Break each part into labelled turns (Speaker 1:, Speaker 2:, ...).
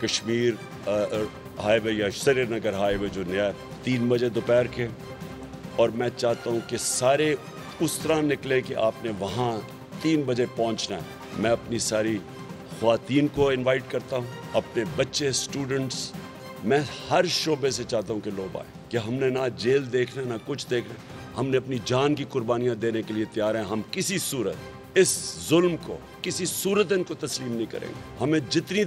Speaker 1: Kashmir high وے یا سری Nagar high وے جو نیا 3 بجے دوپہر کے، اور میں چاہتا ہوں کہ سارے اس طرح نکلے کہ آپ نے وہاں 3 بجے پہنچنا ہے۔ میں اپنی ساری خواتین کو انوائٹ کرتا ہوں، اپنے بچے، اسٹوڈنٹس، میں ہر شعبے سے چاہتا ہوں کہ لوگ آئیں، کہ ہم نے نہ جیل دیکھنا نہ کچھ دیکھنا، ہم نے اپنی جان کی قربانیاں دینے کے لیے تیار ہیں۔ ہم کسی صورت اس ظلم کو کسی صورت ان کو تسلیم نہیں کریں گے۔ ہمیں جتنی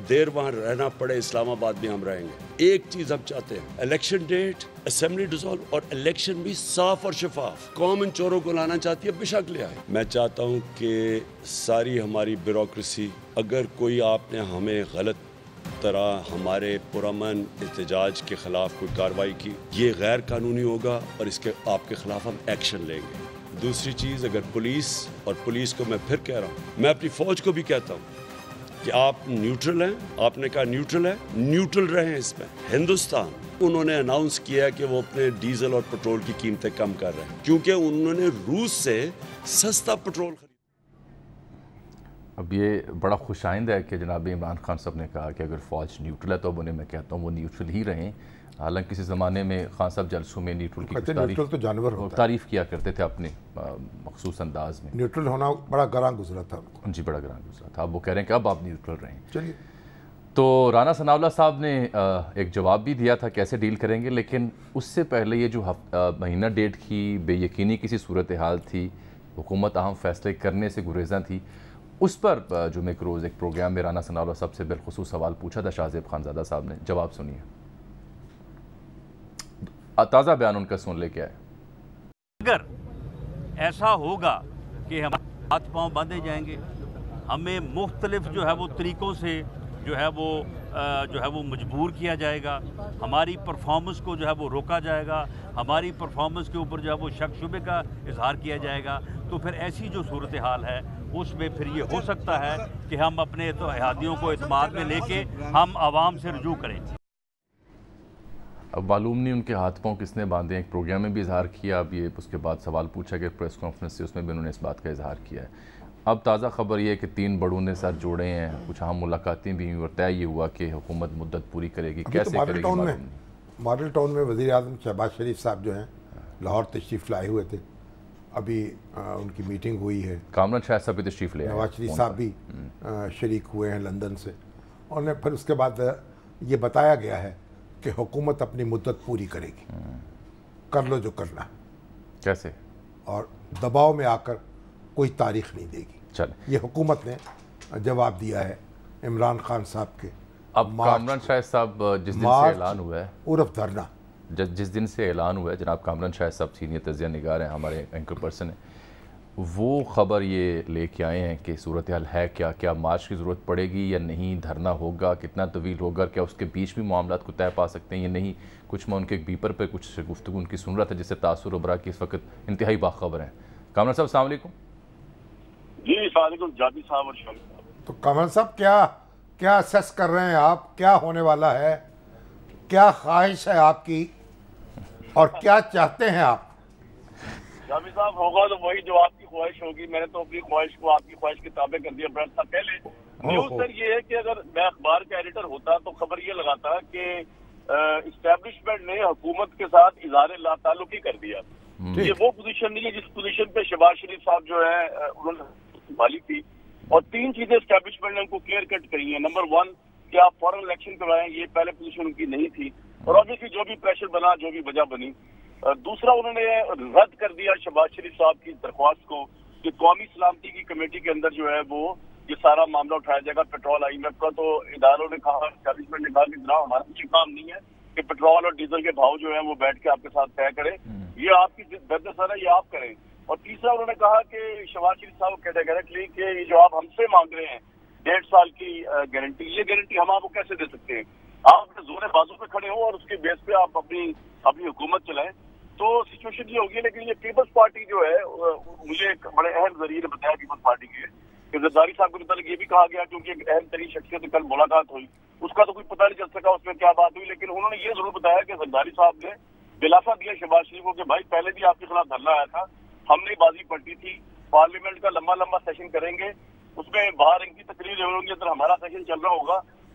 Speaker 1: دیر وہاں رہنا پڑے اسلام آباد میں ہم رہیں گے۔ ایک چیز ہم چاہتے ہیں، الیکشن ڈیٹ، اسمبلی ڈیزالو، اور الیکشن بھی صاف اور شفاف۔ قوم ان چوروں کو لانا چاہتی ہے، بے شک لے آئے۔ میں چاہتا ہوں کہ ساری ہماری بیوروکریسی، اگر کوئی آپ نے ہمیں غلط طرح ہمارے پرامن احتجاج کے خلاف کوئی کارروائی کی، یہ غیر قانونی ہوگا اور اس کے آپ کے خلاف ہم ایکشن لیں گے۔ دوسری چیز، اگر پولیس کو میں پھر کہہ رہا ہوں، میں اپنی فوج کو بھی کہتا ہوں کہ آپ نیوٹرل ہیں، آپ نے کہا نیوٹرل ہے، نیوٹرل رہیں اس میں۔ ہندوستان، انہوں نے اناؤنس کیا کہ وہ اپنے ڈیزل اور پٹرول کی قیمتیں کم کر رہے ہیں کیونکہ انہوں نے روس سے سستا پٹرول خریدا۔
Speaker 2: اب یہ بڑا خوش آئند ہے کہ جناب عمران خان صاحب نے کہا کہ اگر فوج نیوٹرل ہے تو اب انہیں میں کہتا ہوں وہ نیوٹرل ہی رہیں۔ حالانکہ کسی زمانے میں خان صاحب جلسوں میں نیوٹرل کی تعریف کیا کرتے تھے اپنے مخصوص انداز میں۔
Speaker 3: نیوٹرل ہونا بڑا گراں گزرا تھا
Speaker 2: جی، بڑا گراں گزرا تھا۔ اب وہ کہہ رہے ہیں کہ اب آپ نیوٹرل رہیں۔
Speaker 3: چلیے،
Speaker 2: تو رانا ثناء اللہ صاحب نے ایک جواب بھی دیا تھا کیسے ڈیل کریں گے، لیکن اس سے پہلے یہ جو مہینہ ڈیٹ کی بے یقینی کسی صورتحال تھی، حکومت اہم فیصلے کرنے سے گریزاں تھی، اس پر جمعے کے روز ایک پروگرام میں رانا ثناء اللہ صاحب سے بالخصوص سوال پوچھا تھا شاہ زیب خانزادہ صاحب نے۔ جواب سنیے، تازہ بیان ان کا سن لے کے آئے۔
Speaker 4: اگر ایسا ہوگا کہ ہمارے ہاتھ پاؤں باندھے جائیں گے، ہمیں مختلف جو ہے وہ طریقوں سے جو ہے وہ مجبور کیا جائے گا، ہماری پرفارمنس کو جو ہے وہ روکا جائے گا، ہماری پرفارمنس کے اوپر جو ہے وہ شک شبے کا اظہار کیا جائے گا، تو پھر ایسی جو صورتحال ہے اس میں پھر یہ ہو سکتا ہے کہ ہم اپنے اتحادیوں کو اعتماد میں لے کے ہم عوام سے رجوع کریں۔
Speaker 2: اب معلوم نہیں ان کے ہاتھ پاؤں کس نے باندھے ہیں، ایک پروگرام میں بھی اظہار کیا، اب یہ اس کے بعد سوال پوچھا گیا پریس کانفرنس سے، اس میں بھی انہوں نے اس بات کا اظہار کیا ہے۔ اب تازہ خبر یہ ہے کہ 3 بڑوں نے ساتھ جوڑے ہیں، کچھ اہم ملاقاتیں بھی ہوئی اور طے یہ ہوا کہ حکومت مدت پوری کرے گی۔ کیسے کرے گی معلوم نہیں۔
Speaker 3: ماڈل ٹاؤن میں وزیر اعظم شہباز شریف صاحب جو ہیں لاہور تشریف لائے ہوئے تھے، ابھی ان کی میٹنگ ہوئی ہے۔
Speaker 2: کامران شاہ صاحب بھی تشریف لے آئے،
Speaker 3: نواز شریف صاحب بھی شریک ہوئے ہیں لندن سے، اور پھر اس کے بعد یہ بتایا گیا ہے کہ حکومت اپنی مدت پوری کرے گی، کر لو جو کرنا ہے،
Speaker 2: کیسے، اور
Speaker 3: دباؤ میں آ کر کوئی تاریخ نہیں دے گی۔
Speaker 2: چلے،
Speaker 3: یہ حکومت نے جواب دیا ہے عمران خان صاحب کے۔
Speaker 2: اب کامران شاہ صاحب جس دن سے اعلان ہوا ہے،
Speaker 3: عرف دھرنا
Speaker 2: جس دن سے اعلان ہوا ہے، جناب کامران شاہ صاحب سینئر تجزیہ نگار ہیں، ہمارے اینکر پرسن ہیں، وہ خبر یہ لے کے آئے ہیں کہ صورتحال ہے کیا مارچ کی ضرورت پڑے گی یا نہیں، دھرنا ہوگا، کتنا طویل ہوگا، کیا اس کے بیچ بھی معاملات کو طے پا سکتے ہیں یا نہیں۔ کچھ میں ان کے بیپر پہ کچھ گفتگو ان کی سن رہا تھا جس سے تاثر ابھرا کہ اس وقت انتہائی باخبر ہیں۔ کامران صاحب السلام علیکم۔
Speaker 5: جی السلام علیکم جابی صاحب اور شامی صاحب۔
Speaker 3: تو کامران صاحب کیا اسیس کر رہے ہیں آپ، کیا ہونے والا ہے، کیا خواہش ہے آپ کی اور کیا چاہتے ہیں آپ؟
Speaker 5: جابی صاحب، ہوگا تو وہی جو آپ کی خواہش ہوگی۔ میں نے تو اپنی خواہش کو آپ کی خواہش کے تابع کر دیا برابر تھا۔ پہلے نیوز سر یہ ہے کہ اگر میں اخبار کا ایڈیٹر ہوتا تو خبر یہ لگاتا کہ اسٹیبلشمنٹ نے حکومت کے ساتھ اظہار لا تعلقی کر دیا۔ یہ وہ پوزیشن نہیں ہے جس پوزیشن پہ شہباز شریف صاحب جو ہے انہوں نے سنبھالی تھی، اور 3 چیزیں اسٹیبلشمنٹ نے ان کو کلیئر کٹ کری ہیں۔ نمبر 1 کہ آپ فوراً الیکشن کروائیں، یہ پہلے پوزیشن ان کی نہیں تھی، اور obviously جو بھی پریشر بنا، جو بھی وجہ بنی۔ دوسرا، انہوں نے رد کر دیا شہباز شریف صاحب کی درخواست کو کہ قومی سلامتی کی کمیٹی کے اندر جو ہے وہ یہ سارا معاملہ اٹھایا جائے گا پٹرول IMF کا۔ تو اداروں نے کہا، اسٹیبلشمنٹ نے کہا کہ جناب ہمارا کچھ کام نہیں ہے کہ پٹرول اور ڈیزل کے بھاؤ جو ہیں وہ بیٹھ کے آپ کے ساتھ طے کرے، یہ آپ کی درد سر ہے، یہ آپ کریں۔ اور تیسرا، انہوں نے کہا کہ شہباز شریف صاحب کیٹیگریکلی کہ یہ جو آپ ہم سے مانگ رہے ہیں 1.5 سال کی گارنٹی، یہ گارنٹی ہم آپ کو کیسے دے سکتے ہیں؟ آپ اپنے زور بازو پہ کھڑے ہو اور اس کے بیس پہ آپ اپنی حکومت چلائیں، تو سچویشن یہ ہوگی۔ لیکن یہ پیپلز پارٹی جو ہے، مجھے ایک بڑے اہم ذریعے نے بتایا پیپلز پارٹی کے کہ زرداری صاحب کے متعلق یہ بھی کہا گیا، کیونکہ ایک اہم ترین شخصیت سے کل ملاقات ہوئی، اس کا تو کوئی پتہ نہیں چل سکا اس میں کیا بات ہوئی، لیکن انہوں نے یہ ضرور بتایا کہ زرداری صاحب نے دلاسا دیا شہباز شریف کو کہ بھائی پہلے بھی آپ کے خلاف دھرنا آیا تھا، ہم نے بازی پلٹی تھی، پارلیمنٹ کا لمبا سیشن کریں گے، اس میں باہر ان کی تقریر ہوں گی، اندر ہمارا سیشن چل رہا ہوگا،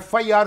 Speaker 3: FIR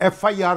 Speaker 3: FIR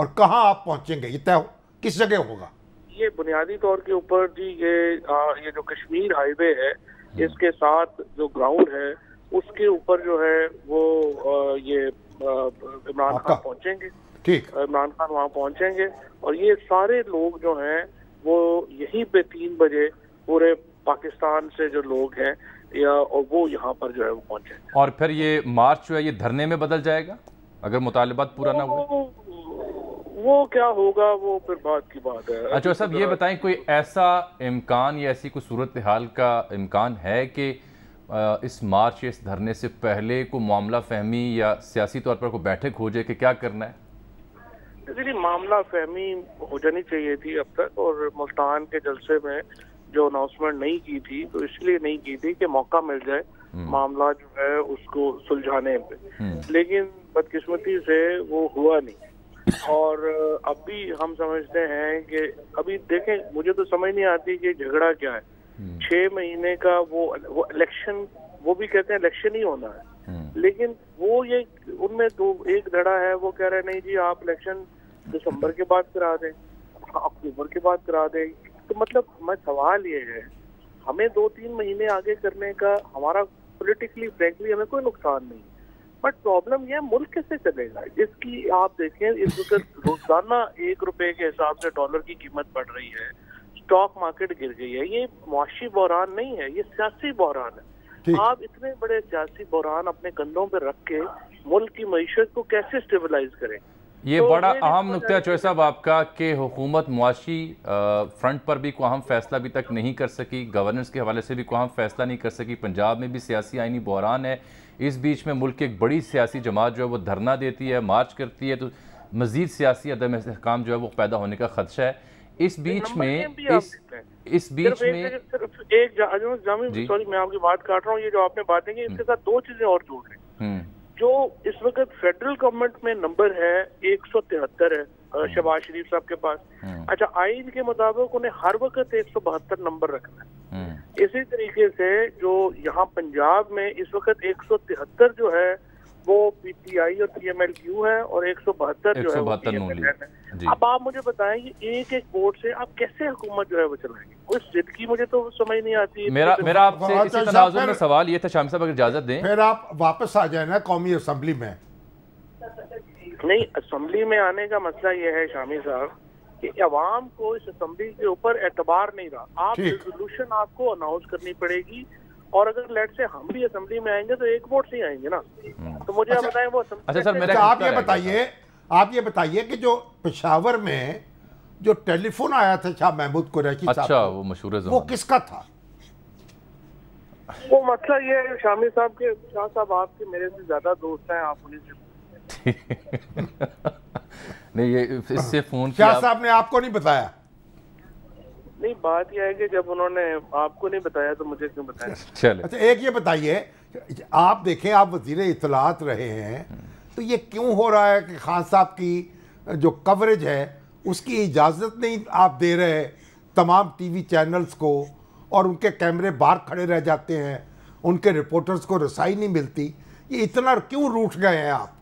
Speaker 3: اور کہاں آپ پہنچیں گے؟ یہ طے کس جگہ ہوگا؟
Speaker 6: یہ بنیادی طور کے اوپر جی یہ جو کشمیر ہائی وے ہے اس کے ساتھ جو گراؤنڈ ہے اس کے اوپر جو ہے وہ یہ عمران خان پہنچیں گے.
Speaker 3: ٹھیک.
Speaker 6: عمران خان وہاں پہنچیں گے اور یہ سارے لوگ جو ہیں وہ یہیں پہ 3 بجے پورے پاکستان سے جو لوگ ہیں اور وہ یہاں پر جو ہے وہ پہنچیں گے.
Speaker 2: اور پھر یہ مارچ جو ہے یہ دھرنے میں بدل جائے گا اگر مطالبات پورا نہ ہوئے؟
Speaker 6: وہ کیا ہوگا وہ پھر بات کی بات ہے.
Speaker 2: اچھا صاحب یہ بتائیں کوئی ایسا امکان یا ایسی کوئی صورتحال کا امکان ہے کہ اس مارچ اس دھرنے سے پہلے کوئی معاملہ فہمی یا سیاسی طور پر کوئی بیٹھک ہو جائے کہ کیا کرنا ہے؟
Speaker 6: جی معاملہ فہمی ہو جانی چاہیے تھی اب تک، اور ملتان کے جلسے میں جو اناؤنسمنٹ نہیں کی تھی تو اس لیے نہیں کی تھی کہ موقع مل جائے معاملہ جو ہے اس کو سلجھانے پہ، لیکن بدقسمتی سے وہ ہوا نہیں. اور اب بھی ہم سمجھتے ہیں کہ ابھی دیکھیں مجھے تو سمجھ نہیں آتی کہ جھگڑا کیا ہے. 6 مہینے کا وہ الیکشن، وہ بھی کہتے ہیں الیکشن ہی ہونا ہے، لیکن وہ یہ ان میں ایک دھڑا ہے وہ کہہ رہے نہیں جی آپ الیکشن دسمبر کے بعد کرا دیں، اکتوبر کے بعد کرا دیں. تو مطلب سوال یہ ہے ہمیں 2-3 مہینے آگے کرنے کا ہمارا پولیٹیکلی فرینکلی ہمیں کوئی نقصان نہیں، بٹ پرابلم یہ ہے ملک کیسے چلے گا. اس کی آپ دیکھیں اس وقت روزانہ 1 روپے کے حساب سے ڈالر کی قیمت بڑھ رہی ہے، اسٹاک مارکیٹ گر گئی ہے. یہ معاشی بحران نہیں ہے، یہ سیاسی بحران ہے. آپ اتنے بڑے سیاسی بحران اپنے کندھوں پہ رکھ کے ملک کی معیشت کو کیسے اسٹیبلائز کریں؟
Speaker 2: یہ بڑا اہم نقطہ ہے چوہے صاحب آپ کا کہ حکومت معاشی فرنٹ پر بھی کوئی اہم فیصلہ ابھی تک نہیں کر سکی، گورننس کے حوالے سے بھی کوئی اہم فیصلہ نہیں کر سکی. پنجاب میں بھی سیاسی آئینی بحران ہے. اس بیچ میں ملک کی ایک بڑی سیاسی جماعت جو ہے وہ دھرنا دیتی ہے، مارچ کرتی ہے، تو مزید سیاسی عدم استحکام جو ہے وہ پیدا ہونے کا خدشہ ہے. اس بیچ میں
Speaker 6: سوری میں آپ کی بات کاٹ رہا ہوں، یہ جو آپ نے باتیں کی اس کے ساتھ 2 چیزیں اور جوڑ رہے ہیں. جو اس وقت فیڈرل گورنمنٹ میں نمبر ہے 173 ہے شہباز شریف صاحب کے پاس. اچھا آئین کے مطابق انہیں ہر وقت 172 نمبر رکھنا ہے. اسی طریقے سے جو یہاں پنجاب میں اس وقت 173 جو ہے وہ پی ٹی آئی اور پی ایم ایل کیو ہے اور 172 جو ہے وہ پی ایم ایل ہے. اب آپ مجھے بتائیں یہ ایک ووٹ سے آپ کیسے حکومت جو ہے وہ چلائیں گے؟ اس ضد کی مجھے تو سمجھ نہیں آتی.
Speaker 2: میرا آپ سے اسی تناظر میں سوال یہ تھا شامی صاحب اگر اجازت دیں
Speaker 3: پھر آپ واپس آ جائیں نا قومی اسمبلی میں.
Speaker 6: نہیں اسمبلی میں آنے کا مسئلہ یہ ہے شامی صاحب کہ عوام کو اس اسمبلی کے اوپر اعتبار نہیں رہا. آپ ریزولوشن آپ کو اناؤنس کرنی پڑے گی اور اگر لیٹ سے ہم بھی اسمبلی میں آئیں گے تو 1 ووٹ سے ہی آئیں گے نا. تو مجھے آپ بتائیں وہ
Speaker 3: آپ یہ بتائیے کہ جو پشاور میں جو ٹیلی فون آیا تھا شاہ محمود قریشی صاحب،
Speaker 2: اچھا وہ مشہور ہے،
Speaker 3: وہ کس کا تھا؟
Speaker 6: وہ مسئلہ یہ ہے شامی صاحب کے شاہ صاحب آپ کے میرے سے زیادہ دوست ہیں، آپ انہیں سے
Speaker 2: نہیں یہ اس سے فون
Speaker 3: شاہ صاحب نے آپ کو نہیں بتایا؟
Speaker 6: نہیں بات یہ ہے کہ جب انہوں نے آپ کو نہیں بتایا تو مجھے کیوں بتایا؟
Speaker 2: چلے
Speaker 3: اچھا ایک یہ بتائیے آپ دیکھیں آپ وزیر اطلاعات رہے ہیں تو یہ کیوں ہو رہا ہے کہ خان صاحب کی جو کوریج ہے اس کی اجازت نہیں آپ دے رہے تمام ٹی وی چینلز کو اور ان کے کیمرے باہر کھڑے رہ جاتے ہیں، ان کے رپورٹرز کو رسائی نہیں ملتی، یہ اتنا کیوں روٹھ گئے ہیں آپ؟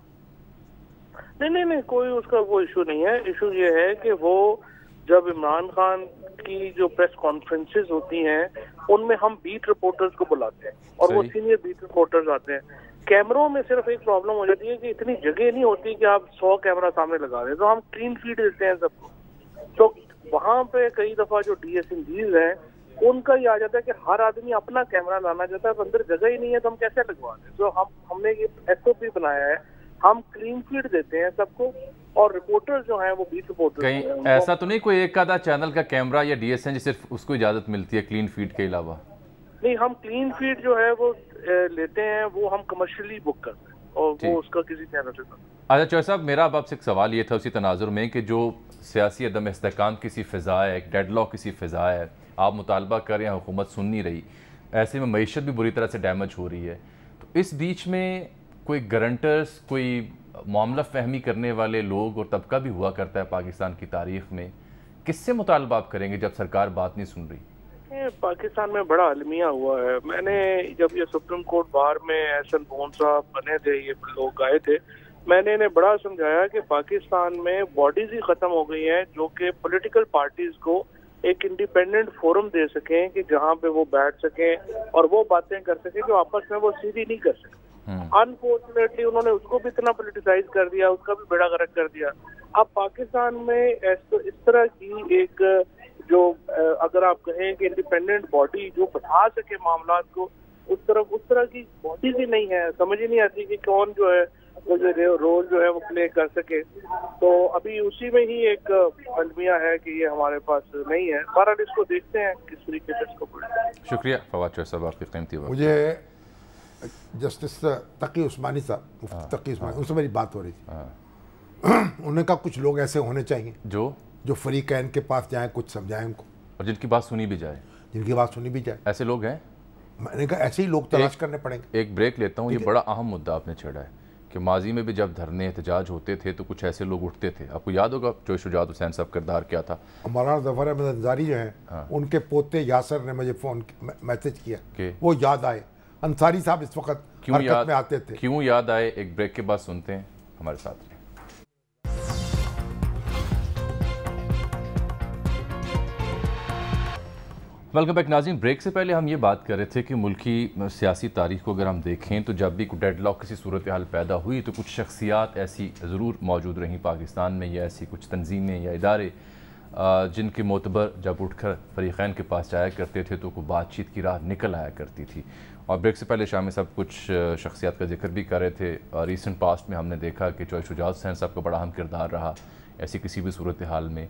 Speaker 6: نہیں کوئی اس کا وہ ایشو نہیں ہے. ایشو یہ ہے کہ وہ جب عمران خان کی جو پریس کانفرنسز ہوتی ہیں ان میں ہم بیٹ رپورٹرز کو بلاتے ہیں اور وہ سینئر بیٹ رپورٹرز آتے ہیں. کیمروں میں صرف ایک پرابلم ہو جاتی ہے کہ اتنی جگہ نہیں ہوتی کہ آپ 100 کیمرہ سامنے لگا دیں، تو ہم کلین فیڈ دیتے ہیں سب کو. تو وہاں پہ کئی دفعہ جو ڈی ایس این ڈیز ہیں ان کا یہ آ جاتا ہے کہ ہر آدمی اپنا کیمرہ لانا چاہتا ہے، اندر جگہ ہی نہیں ہے تو ہم کیسے لگوا دیں. تو ہم نے یہ ایس او پی بنایا ہے، ہم کلین فیڈ دیتے ہیں سب کو اور رپورٹر جو ہیں وہ بیٹ رپورٹر.
Speaker 2: کہیں ایسا تو نہیں کوئی ایک آدھا چینل کا کیمرہ یا ڈی ایس این صرف اس کو اجازت ملتی ہے کلین فیڈ کے علاوہ؟
Speaker 6: نہیں ہم کلین فیڈ جو ہے وہ لیتے ہیں، وہ ہم کمرشلی بک کرتے ہیں اور وہ اس کا کسی چینل سے.
Speaker 2: اچھا چوہے صاحب میرا اب آپ سے ایک سوال یہ تھا اسی تناظر میں کہ جو سیاسی عدم استحکام کسی فضا ہے، ایک ڈیڈ لاک کسی فضا ہے، آپ مطالبہ کر رہے ہیں حکومت سن نہیں رہی، ایسے میں معیشت بھی بری طرح سے ڈیمیج ہو رہی ہے، تو اس بیچ میں کوئی گارنٹرز، کوئی معاملہ فہمی کرنے والے لوگ اور طبقہ بھی ہوا کرتا ہے پاکستان کی تاریخ میں، کس سے مطالبہ آپ کریں گے جب سرکار بات نہیں سن رہی؟
Speaker 6: پاکستان میں بڑا المیہ ہوا ہے. میں نے جب یہ سپریم کورٹ بار میں احسن بون صاحب بنے تھے، یہ لوگ آئے تھے، میں نے انہیں بڑا سمجھایا کہ پاکستان میں باڈیز ہی ختم ہو گئی ہیں جو کہ پولیٹیکل پارٹیز کو ایک انڈیپینڈنٹ فورم دے سکیں کہ جہاں پہ وہ بیٹھ سکیں اور وہ باتیں کر سکیں جو آپس میں وہ سیدھی نہیں کر سکتے. انفارچونیٹلی انہوں نے اس کو بھی اتنا پولیٹیسائز کر دیا, اس کا بھی بیڑا غرق کر دیا. اب پاکستان میں اس طرح کی ایک جو اگر آپ کہیں کہ انڈیپینڈنٹ باڈی جو بتا سکے معاملات کو, اس طرح کی باڈیز ہی نہیں ہے. سمجھ ہی نہیں آتی کہ کون جو ہے وہ جو رول جو ہے وہ پلے کر سکے. تو ابھی اسی میں ہی ایک المیہ ہے کہ یہ ہمارے پاس نہیں ہے. بہرحال اس کو دیکھتے ہیں کس طریقے سے اس کو پڑھیں.
Speaker 2: شکریہ فواد چوہے صاحب آپ کی قیمتی وقت.
Speaker 3: مجھے جسٹس تقی عثمانی صاحب, مفتی تقی عثمانی, ان سے میری بات ہو رہی تھی. انہوں نے کہا کچھ لوگ ایسے ہونے چاہیے جو فریقین کے پاس جائیں, کچھ سمجھائیں ان کو,
Speaker 2: اور جن کی بات سنی بھی جائے.
Speaker 3: جن کی بات سنی بھی جائے.
Speaker 2: ایسے لوگ ہیں.
Speaker 3: میں نے کہا ایسے ہی لوگ تلاش کرنے پڑیں گے.
Speaker 2: ایک بریک لیتا ہوں. یہ بڑا اہم مدعا آپ نے چھیڑا ہے کہ ماضی میں بھی جب دھرنے احتجاج ہوتے تھے تو کچھ ایسے لوگ اٹھتے تھے. آپ کو یاد ہوگا چوہے شجاعت حسین صاحب کردار کیا تھا.
Speaker 3: مولانا ظفر احمد انصاری جو ہیں, ان کے پوتے یاسر نے مجھے فون میسج کیا کہ وہ یاد آئے. انصاری صاحب اس وقت حرکت میں آتے تھے.
Speaker 2: کیوں یاد آئے؟ ایک بریک کے بعد سنتے ہیں. ہمارے ساتھ رہیں. ویلکم بیک ناظرین. بریک سے پہلے ہم یہ بات کر رہے تھے کہ ملکی سیاسی تاریخ کو اگر ہم دیکھیں تو جب بھی کوئی ڈیڈ لاک کسی صورتحال پیدا ہوئی تو کچھ شخصیات ایسی ضرور موجود رہیں پاکستان میں, یا ایسی کچھ تنظیمیں یا ادارے جن کے معتبر جب اٹھ کر فریقین کے پاس جایا کرتے تھے تو کوئی بات چیت کی راہ نکل آیا کرتی تھی. اور بریک سے پہلے شامی صاحب کچھ شخصیات کا ذکر بھی کر رہے تھے. ریسنٹ پاسٹ میں ہم نے دیکھا کہ چوہے شجاعت حسین صاحب کا بڑا اہم کردار رہا. ایسی کسی بھی صورتحال میں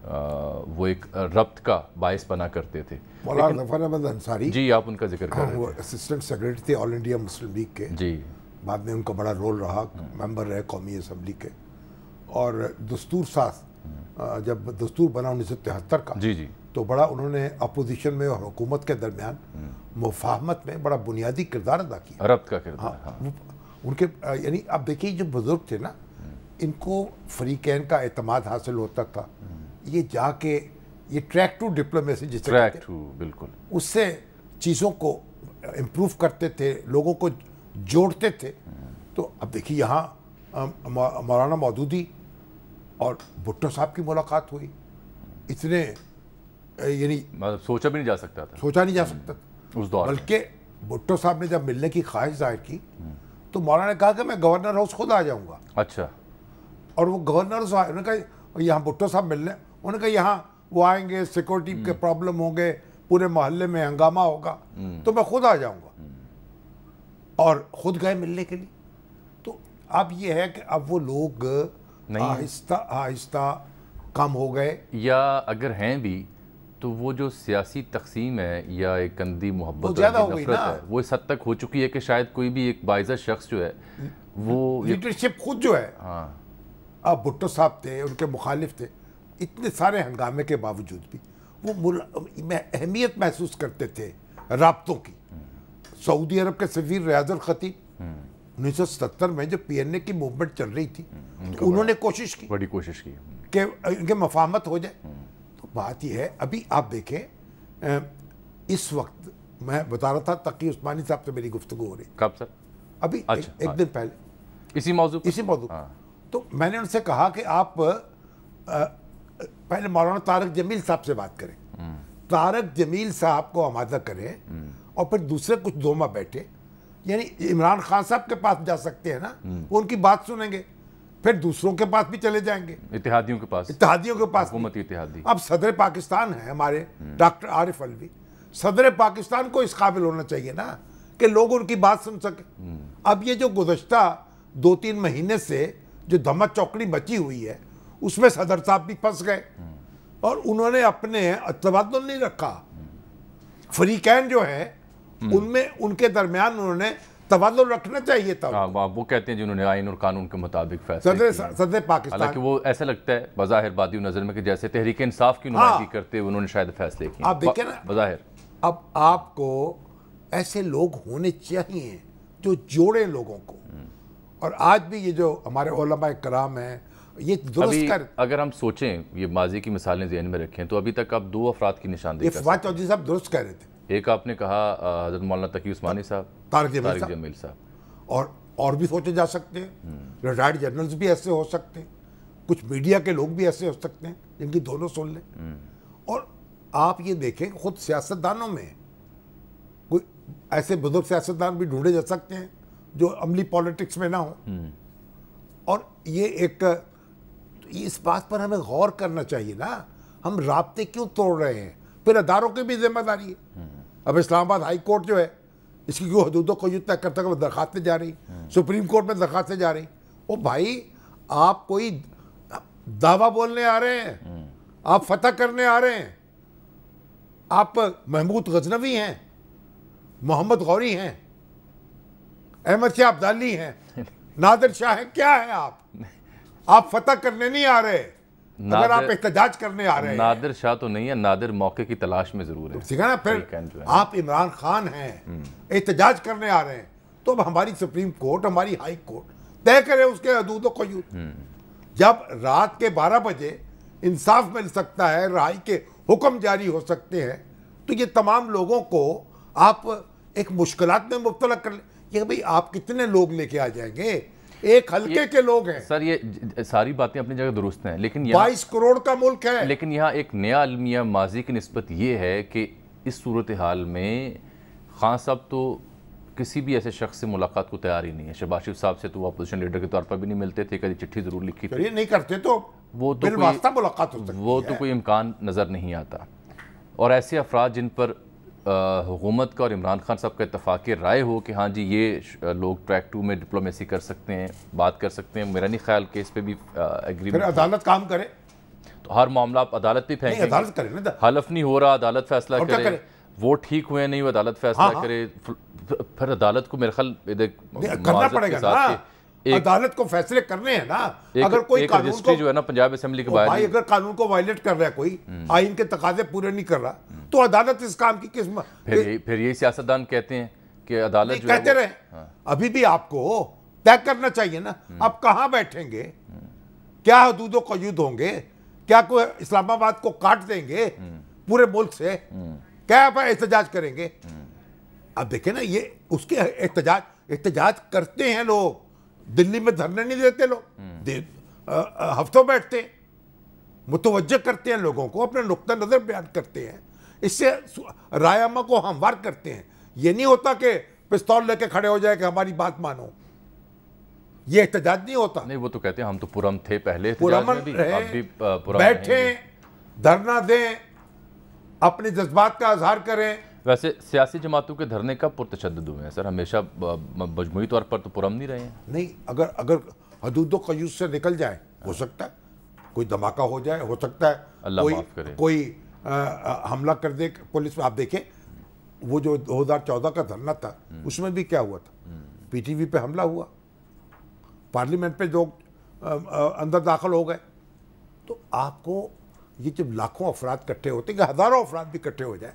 Speaker 2: وہ ایک ربط کا باعث بنا کرتے تھے.
Speaker 3: مولانا ظفر احمد انصاری,
Speaker 2: جی آپ ان کا ذکر کر رہے تھے.
Speaker 3: وہ اسسٹنٹ سیکریٹری تھے آل انڈیا مسلم لیگ کے.
Speaker 2: جی
Speaker 3: بعد میں ان کا بڑا رول رہا, ممبر رہے قومی اسمبلی کے. اور دستور ساز, جب دستور بنا 1973 کا,
Speaker 2: جی جی,
Speaker 3: تو بڑا انہوں نے اپوزیشن میں اور حکومت کے درمیان مفاہمت میں بڑا بنیادی کردار ادا کیا.
Speaker 2: ربط کا کردار.
Speaker 3: ان کے یعنی اب دیکھیے جو بزرگ تھے نا, ان کو فریقین کا اعتماد حاصل ہوتا تھا. یہ جا کے یہ ٹریک ٹو ڈپلومیسی جسے کہتے ہیں,
Speaker 2: بالکل, اس
Speaker 3: سے چیزوں کو امپروو کرتے تھے, لوگوں کو جوڑتے تھے. تو اب دیکھیے یہاں مولانا مودودی اور بھٹو صاحب کی ملاقات ہوئی. اتنے یعنی
Speaker 2: سوچا بھی نہیں جا سکتا تھا,
Speaker 3: سوچا نہیں جا سکتا
Speaker 2: اس دور.
Speaker 3: بلکہ بھٹو صاحب نے جب ملنے کی خواہش ظاہر کی تو مولانا نے کہا کہ میں گورنر ہاؤس خود آ جاؤں گا.
Speaker 2: اچھا.
Speaker 3: اور وہ گورنر ہاؤس آئے, انہوں نے کہا یہاں بھٹو صاحب ملنے, انہوں نے کہا یہاں وہ آئیں گے, سیکورٹی کے پرابلم ہوں گے, پورے محلے میں ہنگامہ ہوگا, تو میں خود آ جاؤں گا. اور خود گئے ملنے کے لیے. تو اب یہ ہے کہ اب وہ لوگ آہستہ آہستہ کم ہو گئے,
Speaker 2: یا اگر ہیں بھی تو وہ جو سیاسی تقسیم ہے یا ایک گندی محبت
Speaker 3: اور
Speaker 2: نفرت ہے وہ اس حد تک ہو چکی ہے کہ شاید کوئی بھی ایک باعث شخص جو ہے وہ
Speaker 3: لیڈرشپ خود جو ہے. اب بھٹو صاحب تھے, ان کے مخالف تھے, اتنے سارے ہنگامے کے باوجود بھی وہ اہمیت محسوس کرتے تھے رابطوں کی. سعودی عرب کے سفیر ریاض الخطیب 1970 میں جب پی این اے کی موومنٹ چل رہی تھی انہوں نے کوشش کی,
Speaker 2: بڑی کوشش کی
Speaker 3: کہ ان کے مفاہمت ہو جائے. تو بات یہ ہے, ابھی آپ دیکھیں اس وقت میں بتا رہا تھا تقی عثمانی صاحب سے میری گفتگو ہو رہی.
Speaker 2: کب سر؟
Speaker 3: ابھی ایک دن پہلے,
Speaker 2: اسی موضوع
Speaker 3: تو میں نے ان سے کہا کہ آپ پہلے مولانا طارق جمیل صاحب سے بات کریں, طارق جمیل صاحب کو آمادہ کریں, اور پھر دوسرے کچھ دو ماہ بیٹھے. یعنی عمران خان صاحب کے پاس جا سکتے ہیں نا, وہ ان کی بات سنیں گے, پھر دوسروں کے پاس بھی چلے جائیں گے, اتحادیوں کے پاس
Speaker 2: حکومتی اتحادی.
Speaker 3: اب صدر پاکستان ہے ہمارے ڈاکٹر عارف علوی, صدر پاکستان کو اس قابل ہونا چاہیے نا کہ لوگ ان کی بات سن سکیں. اب یہ جو گزشتہ 2-3 مہینے سے جو دھمک چوکڑی مچی ہوئی ہے اس میں صدر صاحب بھی پھنس گئے, اور انہوں نے اپنے تبادل نہیں رکھا. فریقین جو ہیں ان میں ان کے درمیان انہوں نے تبادل رکھنا چاہیے تھا.
Speaker 2: وہ کہتے ہیں جنہوں نے آئین اور قانون کے مطابق فیصلے
Speaker 3: صدر پاکستان,
Speaker 2: حالانکہ وہ ایسا لگتا ہے بظاہر بادی نظر میں کہ جیسے تحریک انصاف کی نمائندگی کرتے انہوں نے شاید فیصلے کیے.
Speaker 3: آپ دیکھیں نا
Speaker 2: بظاہر اب
Speaker 3: آپ کو ایسے لوگ ہونے چاہیے جو جوڑیں لوگوں کو. اور آج بھی یہ جو ہمارے علماء کرام ہیں یہ درست کر,
Speaker 2: اگر ہم سوچیں یہ ماضی کی مثالیں ذہن میں رکھیں تو ابھی تک آپ 2 افراد کی نشاندہی کر سکتے ہیں.
Speaker 3: فواد چودھری صاحب درست کہہ رہے تھے.
Speaker 2: ایک آپ نے کہا حضرت مولانا تقی عثمانی صاحب,
Speaker 3: طارق جمیل صاحب,
Speaker 2: صاحب,
Speaker 3: اور اور بھی سوچے جا سکتے ہیں، ریٹائرڈ جنرلز بھی ایسے ہو سکتے ہیں، کچھ میڈیا کے لوگ بھی ایسے ہو سکتے ہیں جن کی دونوں سن لیں. اور آپ یہ دیکھیں خود سیاستدانوں میں کوئی ایسے بزرگ سیاستدان بھی ڈھونڈے جا سکتے ہیں جو عملی پالیٹکس میں نہ ہوں. اور یہ ایک اس بات پر ہمیں غور کرنا چاہیے نا، ہم رابطے کیوں توڑ رہے ہیں؟ پھر اداروں کی بھی ذمہ داری ہے. اب اسلام آباد ہائی کورٹ جو ہے اس کی کیوں حدود و قیود طے کرتا ہے، درخواستیں جا رہی، سپریم کورٹ میں درخواستیں جا رہی. او بھائی آپ کوئی دعویٰ بولنے آ رہے ہیں، آپ فتح کرنے آ رہے ہیں، آپ محمود غزنوی ہیں، محمد غوری ہیں، احمد شاہ عبدالی ہیں، نادر شاہ ہیں، کیا ہیں آپ فتح کرنے نہیں آ رہے، اگر آپ احتجاج کرنے آ رہے ہیں.
Speaker 2: نادر شاہ تو نہیں ہے، نادر موقع کی تلاش میں ضرور ہے.
Speaker 3: سیکھا نا، پھر آپ عمران خان ہیں، احتجاج کرنے آ رہے ہیں، تو اب ہماری سپریم کورٹ، ہماری ہائی کورٹ طے کرے اس کے حدود و قیود. جب رات کے 12 بجے انصاف مل سکتا ہے، رہائی کے حکم جاری ہو سکتے ہیں، تو یہ تمام لوگوں کو آپ ایک مشکلات میں مبتلا کر لیں. یہ بھئی آپ کتنے لوگ لے کے آ جائیں گے؟ ایک حلقے کے لوگ ہیں.
Speaker 2: سر یہ ساری باتیں اپنی جگہ درست ہیں، لیکن
Speaker 3: 22 کروڑ کا ملک ہے.
Speaker 2: لیکن یہاں ایک نیا المیہ ماضی کی نسبت یہ ہے کہ اس صورتحال میں خان صاحب تو کسی بھی ایسے شخص سے ملاقات کو تیار ہی نہیں ہے. شہباز شریف صاحب سے تو وہ اپوزیشن لیڈر کے طور پر بھی نہیں ملتے تھے، کبھی چٹھی ضرور لکھی تھی.
Speaker 3: یہ نہیں کرتے تو بالواسطہ ملاقات ہو سکتی ہے.
Speaker 2: وہ تو کوئی امکان نظر نہیں آتا. اور ایسے افراد جن پر حکومت کا اور عمران خان صاحب کا اتفاق رائے ہو کہ ہاں جی یہ لوگ ٹریک 2 میں ڈپلومیسی کر سکتے ہیں، بات کر سکتے ہیں، میرا نہیں خیال کہ اس پہ بھی
Speaker 3: پھر عدالت کام کرے.
Speaker 2: تو ہر معاملہ آپ عدالت پہ پھینکیں.
Speaker 3: عدالت کرے نا،
Speaker 2: حلف نہیں ہو رہا، عدالت فیصلہ کرے. وہ ٹھیک ہوئے نہیں، وہ عدالت فیصلہ کرے. پھر عدالت کو میرے خیال
Speaker 3: کرنا پڑے گا نا، عدالت کو فیصلے کرنے ہیں نا. اگر کوئی قانون کو
Speaker 2: جو ہے نا پنجاب اسمبلی کے باہر،
Speaker 3: بھائی اگر قانون کو وائلیٹ کر رہا ہے، کوئی آئین کے تقاضے پورے نہیں کر رہا، تو عدالت اس کام کی قسم.
Speaker 2: پھر یہی سیاستدان کہتے ہیں کہ عدالت جو
Speaker 3: کہتے رہے. ابھی بھی آپ کو طے کرنا چاہیے نا، آپ کہاں بیٹھیں گے، کیا حدود و قیود ہوں گے، کیا کوئی اسلام آباد کو کاٹ دیں گے پورے ملک سے، کیا آپ احتجاج کریں گے. اب دیکھیں نا، یہ اس کے احتجاج کرتے ہیں لوگ. دلی میں دھرنے نہیں دیتے لوگ، ہفتوں بیٹھتے ہیں، متوجہ کرتے ہیں لوگوں کو، اپنے نقطہ نظر بیان کرتے ہیں، اس سے رائے عامہ کو ہموار کرتے ہیں. یہ نہیں ہوتا کہ پستول لے کے کھڑے ہو جائے کہ ہماری بات مانو. یہ احتجاج نہیں ہوتا.
Speaker 2: نہیں، وہ تو کہتے ہیں ہم تو پرامن تھے پہلے احتجاج میں بھی، اب بھی پرامن
Speaker 3: بیٹھیں، دھرنا دیں، اپنے جذبات کا اظہار کریں.
Speaker 2: ویسے سیاسی جماعتوں کے دھرنے کب پرتشدد ہوئے ہیں سر؟ ہمیشہ مجموعی طور پر تو پرامن نہیں رہے ہیں.
Speaker 3: نہیں، اگر حدود و قیود سے نکل جائیں، ہو سکتا ہے کوئی دھماکہ ہو جائے، ہو سکتا ہے
Speaker 2: اللہ معاف کرے،
Speaker 3: کوئی حملہ کر دے پولیس میں. آپ دیکھیں وہ جو 2014 کا دھرنا تھا، اس میں بھی کیا ہوا تھا، پی ٹی وی پہ حملہ ہوا، پارلیمنٹ پہ لوگ اندر داخل ہو گئے. تو آپ کو یہ جب لاکھوں افراد کٹھے ہوتے ہیں، کہ ہزاروں افراد بھی کٹھے ہو جائیں،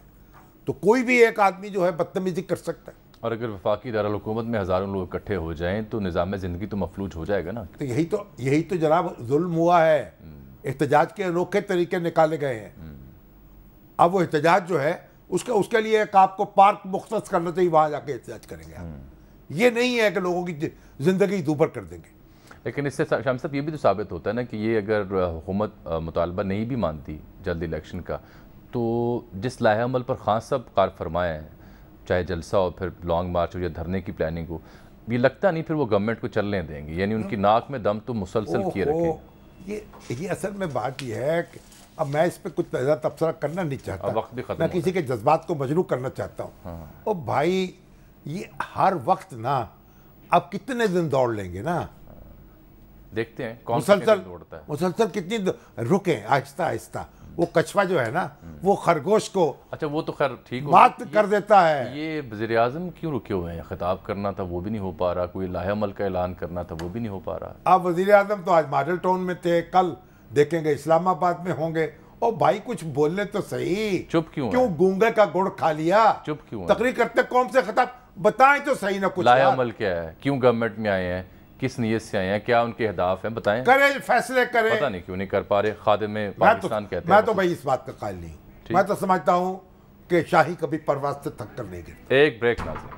Speaker 3: تو کوئی بھی ایک آدمی جو ہے بدتمیزی کر سکتا ہے.
Speaker 2: اور اگر وفاقی دارالحکومت میں ہزاروں لوگ اکٹھے ہو جائیں تو نظام زندگی تو مفلوج ہو جائے گا نا.
Speaker 3: تو یہی تو جناب ظلم ہوا ہے. احتجاج کے انوکھے طریقے نکالے گئے ہیں. اب وہ احتجاج جو ہے اس کے لیے ایک آپ کو پارک مختص کرنا چاہیے، وہاں جا کے احتجاج کریں گے. یہ نہیں ہے کہ لوگوں کی زندگی دوبھر کر دیں گے.
Speaker 2: لیکن اس سے شام صاحب یہ بھی تو ثابت ہوتا ہے نا کہ یہ اگر حکومت مطالبہ نہیں بھی مانتی جلد الیکشن کا، تو جس لائحہ عمل پر خان صاحب کار فرمائے ہیں، چاہے جلسہ ہو، پھر لانگ مارچ ہو یا دھرنے کی پلاننگ ہو، یہ لگتا نہیں پھر وہ گورنمنٹ کو چلنے دیں گے. یعنی ان کی ناک میں دم تو مسلسل کیے رکھیں.
Speaker 3: یہ اصل میں بات یہ ہے کہ اب میں اس پہ کچھ زیادہ تبصرہ کرنا نہیں چاہتا،
Speaker 2: وقت بھی ختم،
Speaker 3: میں کسی کے جذبات کو مجروح کرنا چاہتا ہوں. اور بھائی یہ ہر وقت نا، اب کتنے دن دوڑ لیں گے نا،
Speaker 2: دیکھتے ہیں کون سا دوڑتا ہے
Speaker 3: مسلسل کتنی رکیں آہستہ آہستہ. وہ کچھوا جو ہے نا، وہ خرگوش کو
Speaker 2: اچھا وہ تو خیر ٹھیک
Speaker 3: بات کر دیتا ہے.
Speaker 2: یہ وزیر اعظم کیوں رکے ہوئے ہیں؟ خطاب کرنا تھا وہ بھی نہیں ہو پا رہا، کوئی لائحہ عمل کا اعلان کرنا تھا وہ بھی نہیں ہو پا رہا.
Speaker 3: اب وزیر اعظم تو آج ماڈل ٹاؤن میں تھے، کل دیکھیں گے اسلام آباد میں ہوں گے. اور بھائی کچھ بولنے تو صحیح،
Speaker 2: چپ کیوں
Speaker 3: گونگے کا گڑ کھا لیا؟
Speaker 2: چپ کیوں
Speaker 3: تقریر کرتے قوم سے خطاب بتائیں تو صحیح. نہ کچھ
Speaker 2: لائحہ عمل کیا ہے، کیوں گورنمنٹ میں آئے ہیں، کس نیت سے آئے ہیں، کیا ان کے اہداف ہیں، بتائیں.
Speaker 3: کریں، فیصلے کریں.
Speaker 2: پتہ نہیں کیوں نہیں کر پا رہے. خادم پاکستان کہتے ہیں.
Speaker 3: میں تو بھائی اس بات کا قائل نہیں ہوں. میں تو سمجھتا ہوں کہ شاہی کبھی پرواز سے تھک کر نہیں گرتی.
Speaker 2: ایک بریک ناظرین.